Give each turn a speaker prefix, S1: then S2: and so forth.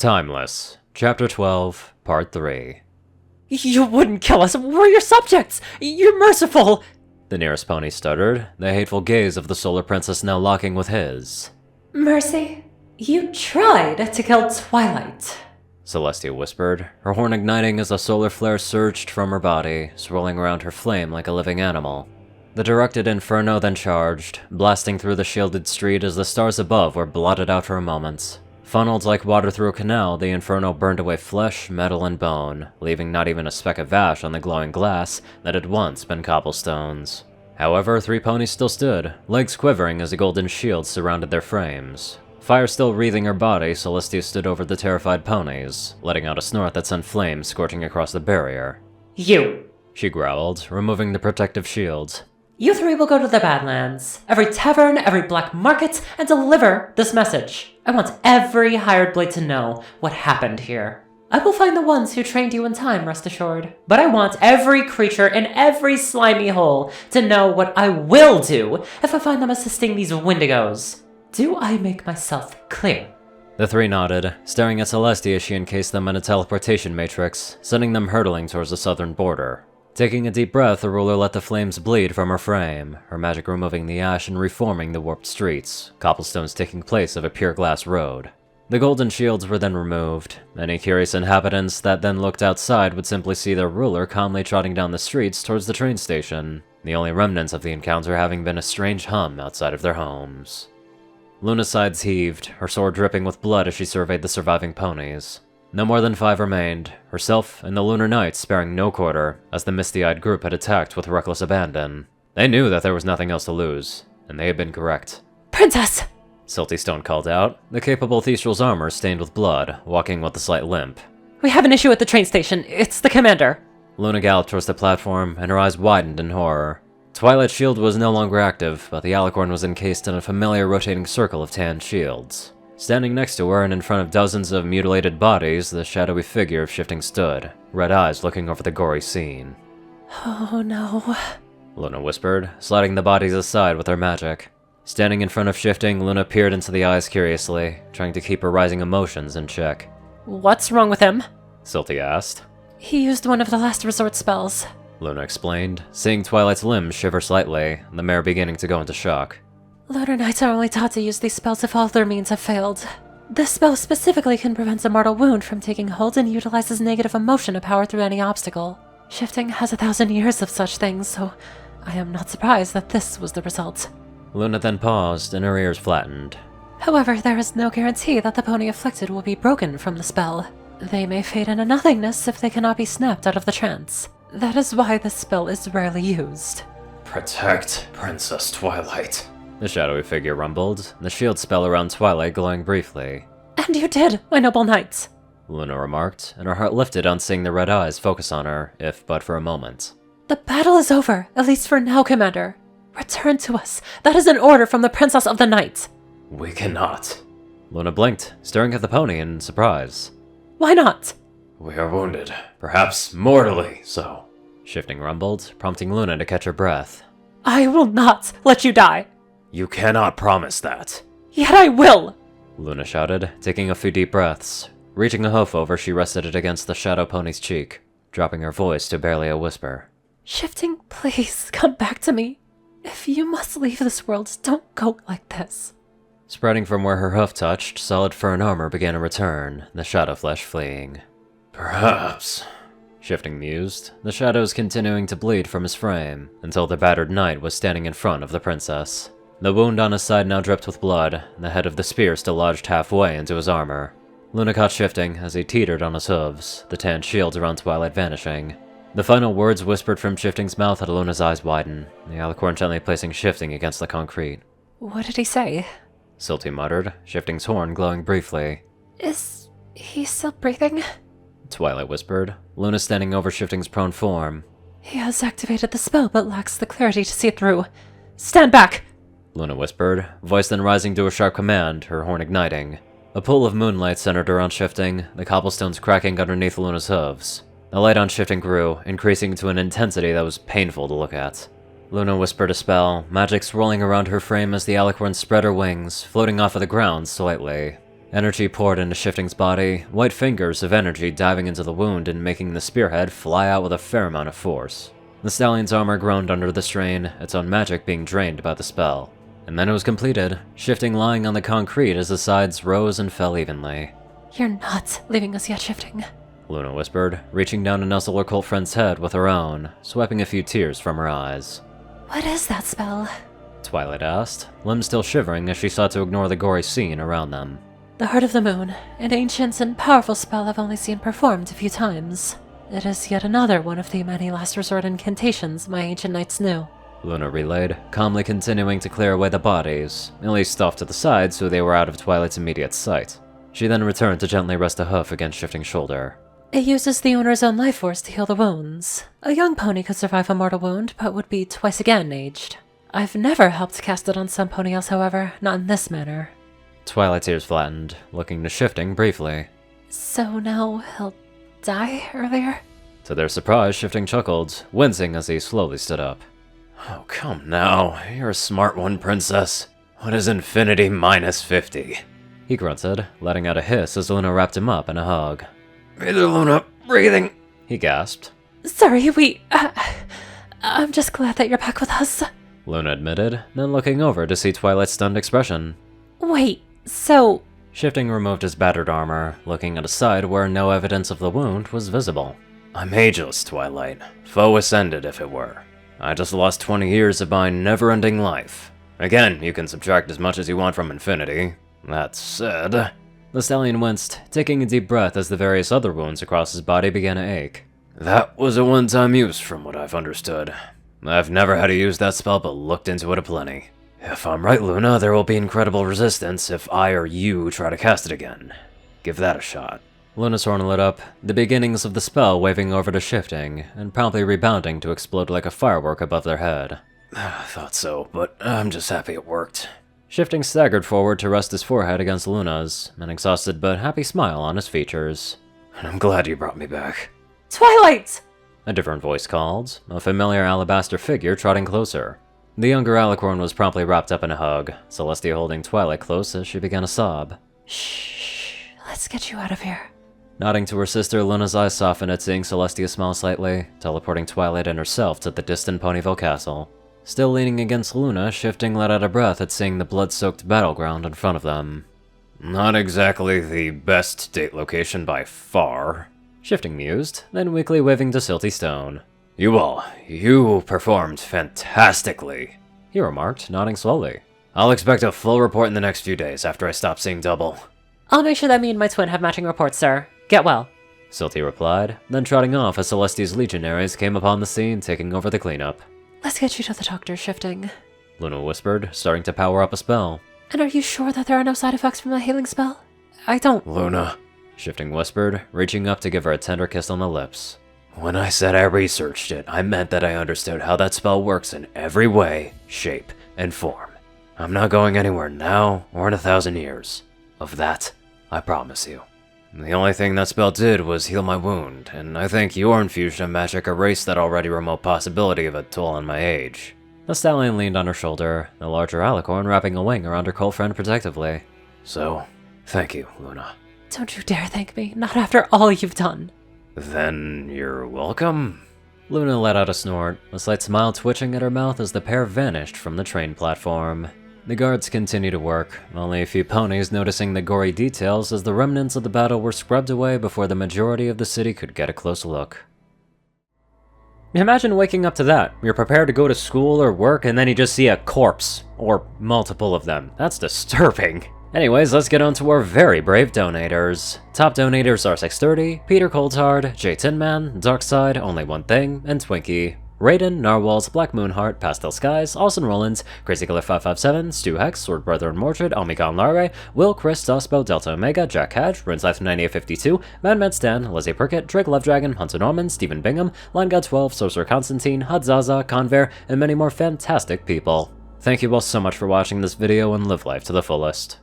S1: Timeless, Chapter 12, Part 3.
S2: You wouldn't kill us! We're your subjects! You're merciful!
S1: The nearest pony stuttered, the hateful gaze of the Solar Princess now locking with his.
S2: Mercy, you tried to kill Twilight.
S1: Celestia whispered, her horn igniting as a solar flare surged from her body, swirling around her flame like a living animal. The directed inferno then charged, blasting through the shielded street as the stars above were blotted out for a moment. Funneled like water through a canal, the inferno burned away flesh, metal, and bone, leaving not even a speck of ash on the glowing glass that had once been cobblestones. However, 3 ponies still stood, legs quivering as a golden shield surrounded their frames. Fire still wreathing her body, Celestia stood over the terrified ponies, letting out a snort that sent flames scorching across the barrier.
S2: You!
S1: She growled, removing the protective shield.
S2: You 3 will go to the Badlands, every tavern, every black market, and deliver this message. I want every hired blade to know what happened here. I will find the ones who trained you in time, rest assured. But I want every creature in every slimy hole to know what I will do if I find them assisting these Wendigos. Do I make myself clear?
S1: The 3 nodded, staring at Celestia as she encased them in a teleportation matrix, sending them hurtling towards the southern border. Taking a deep breath, the ruler let the flames bleed from her frame, her magic removing the ash and reforming the warped streets, cobblestones taking place of a pure glass road. The golden shields were then removed. Any curious inhabitants that then looked outside would simply see their ruler calmly trotting down the streets towards the train station, the only remnants of the encounter having been a strange hum outside of their homes. Luna's sides heaved, her sword dripping with blood as she surveyed the surviving ponies. No more than 5 remained, herself and the Lunar Knights sparing no quarter, as the misty-eyed group had attacked with reckless abandon. They knew that there was nothing else to lose, and they had been correct.
S2: Princess!
S1: Silty Stone called out, the capable Thestral's armor stained with blood, walking with a slight limp.
S2: We have an issue at the train station. It's the commander.
S1: Luna galloped towards the platform, and her eyes widened in horror. Twilight's shield was no longer active, but the alicorn was encased in a familiar rotating circle of tan shields. Standing next to her and in front of dozens of mutilated bodies, the shadowy figure of Shifting stood, red eyes looking over the gory scene.
S2: Oh no.
S1: Luna whispered, sliding the bodies aside with her magic. Standing in front of Shifting, Luna peered into the eyes curiously, trying to keep her rising emotions in check.
S2: What's wrong with him?
S1: Silty asked.
S2: He used one of the last resort spells.
S1: Luna explained, seeing Twilight's limbs shiver slightly, the mare beginning to go into shock.
S2: Lunar Knights are only taught to use these spells if all their means have failed. This spell specifically can prevent a mortal wound from taking hold and utilizes negative emotion to power through any obstacle. Shifting has 1,000 years of such things, so I am not surprised that this was the result.
S1: Luna then paused, and her ears flattened.
S2: However, there is no guarantee that the pony afflicted will be broken from the spell. They may fade into nothingness if they cannot be snapped out of the trance. That is why this spell is rarely used.
S1: Protect Princess Twilight. The shadowy figure rumbled, the shield spell around Twilight glowing briefly.
S2: And you did, my noble knights,
S1: Luna remarked, and her heart lifted on seeing the red eyes focus on her, if but for a moment.
S2: The battle is over, at least for now, Commander. Return to us. That is an order from the Princess of the Night.
S1: We cannot. Luna blinked, staring at the pony in surprise.
S2: Why not?
S1: We are wounded, perhaps mortally so. Shifting rumbled, prompting Luna to catch her breath.
S2: I will not let you die.
S1: You cannot promise that.
S2: Yet I will!
S1: Luna shouted, taking a few deep breaths. Reaching a hoof over, she rested it against the shadow pony's cheek, dropping her voice to barely a whisper.
S2: Shifting, please, come back to me. If you must leave this world, don't go like this.
S1: Spreading from where her hoof touched, solid fur and armor began to return, the shadow flesh fleeing. Perhaps, Shifting mused, the shadows continuing to bleed from his frame, until the battered knight was standing in front of the princess. The wound on his side now dripped with blood, the head of the spear still lodged halfway into his armor. Luna caught Shifting as he teetered on his hooves, the tan shields around Twilight vanishing. The final words whispered from Shifting's mouth had Luna's eyes widen, the alicorn gently placing Shifting against the concrete.
S2: What did he say?
S1: Silty muttered, Shifting's horn glowing briefly.
S2: Is he still breathing?
S1: Twilight whispered, Luna standing over Shifting's prone form.
S2: He has activated the spell but lacks the clarity to see it through. Stand back!
S1: Luna whispered, voice then rising to a sharp command, her horn igniting. A pool of moonlight centered around Shifting, the cobblestones cracking underneath Luna's hooves. The light on Shifting grew, increasing to an intensity that was painful to look at. Luna whispered a spell, magic swirling around her frame as the alicorn spread her wings, floating off of the ground slightly. Energy poured into Shifting's body, white fingers of energy diving into the wound and making the spearhead fly out with a fair amount of force. The stallion's armor groaned under the strain, its own magic being drained by the spell. And then it was completed, Shifting lying on the concrete as the sides rose and fell evenly.
S2: You're not leaving us yet, Shifting,
S1: Luna whispered, reaching down to nuzzle her cult friend's head with her own, swiping a few tears from her eyes.
S2: What is that spell?
S1: Twilight asked, limbs still shivering as she sought to ignore the gory scene around them.
S2: The Heart of the Moon, an ancient and powerful spell I've only seen performed a few times. It is yet another one of the many last resort incantations my ancient knights knew.
S1: Luna relayed, calmly continuing to clear away the bodies, at least off to the side so they were out of Twilight's immediate sight. She then returned to gently rest a hoof against Shifting's shoulder.
S2: It uses the owner's own life force to heal the wounds. A young pony could survive a mortal wound, but would be twice again aged. I've never helped cast it on some pony else, however, not in this manner.
S1: Twilight's ears flattened, looking to Shifting briefly.
S2: So now he'll die earlier?
S1: To their surprise, Shifting chuckled, wincing as he slowly stood up. Oh, come now. You're a smart one, princess. What is infinity minus 50? He grunted, letting out a hiss as Luna wrapped him up in a hug. Hey there, Luna. Breathing! He gasped.
S2: Sorry, I'm just glad that you're back with us.
S1: Luna admitted, then looking over to see Twilight's stunned expression.
S2: Wait, so...
S1: Shifting removed his battered armor, looking at a side where no evidence of the wound was visible. I'm ageless, Twilight. Foe ascended, if it were. I just lost 20 years of my never-ending life. Again, you can subtract as much as you want from infinity. That said... The stallion winced, taking a deep breath as the various other wounds across his body began to ache. That was a one-time use, from what I've understood. I've never had to use that spell, but looked into it aplenty. If I'm right, Luna, there will be incredible resistance if I or you try to cast it again. Give that a shot. Luna's horn lit up, the beginnings of the spell waving over to Shifting, and promptly rebounding to explode like a firework above their head. I thought so, but I'm just happy it worked. Shifting staggered forward to rest his forehead against Luna's, an exhausted but happy smile on his features. And I'm glad you brought me back.
S2: Twilight!
S1: A different voice called, a familiar alabaster figure trotting closer. The younger alicorn was promptly wrapped up in a hug, Celestia holding Twilight close as she began to sob.
S2: Shh, let's get you out of here.
S1: Nodding to her sister, Luna's eyes softened at seeing Celestia smile slightly, teleporting Twilight and herself to the distant Ponyville castle. Still leaning against Luna, Shifting let out a breath at seeing the blood-soaked battleground in front of them. Not exactly the best date location by far, Shifting mused, then weakly waving to Silty Stone. You performed fantastically, he remarked, nodding slowly. I'll expect a full report in the next few days after I stop seeing double.
S2: I'll make sure that me and my twin have matching reports, sir. Get well.
S1: Silty replied, then trotting off as Celestia's legionaries came upon the scene, taking over the cleanup.
S2: Let's get you to the doctor, Shifting,
S1: Luna whispered, starting to power up a spell.
S2: And are you sure that there are no side effects from the healing spell? I don't...
S1: Luna, Shifting whispered, reaching up to give her a tender kiss on the lips. When I said I researched it, I meant that I understood how that spell works in every way, shape, and form. I'm not going anywhere now or in 1,000 years. Of that, I promise you. The only thing that spell did was heal my wound, and I think your infusion of magic erased that already remote possibility of a toll on my age. The stallion leaned on her shoulder, the larger alicorn wrapping a wing around her cult friend protectively. So, thank you, Luna.
S2: Don't you dare thank me, not after all you've done.
S1: Then you're welcome? Luna let out a snort, a slight smile twitching at her mouth as the pair vanished from the train platform. The guards continued to work, only a few ponies noticing the gory details as the remnants of the battle were scrubbed away before the majority of the city could get a close look. Imagine waking up to that. You're prepared to go to school or work and then you just see a corpse. Or multiple of them. That's disturbing. Anyways, let's get on to our very brave donators. Top donators are 630, Peter Coulthard, J Tinman, Darkside, Only One Thing, and Twinkie. Rayden, Narwhals, Blackmoonheart, Pastel Skies, Austin Rollins, CrazyKiller557, Stu Hex, Sword Brother and Mordred, Omicron Larre, Will, Chris, Dospo, Delta Omega, Jack Hadge, Rinslife9852, Mad Stan, Lizzie Prickett, Drake Lovedragon, Hunter Norman, Stephen Bingham, LineGod12, Sorcerer Constantine, Hudzaza, Conver, and many more fantastic people. Thank you all so much for watching this video and live life to the fullest.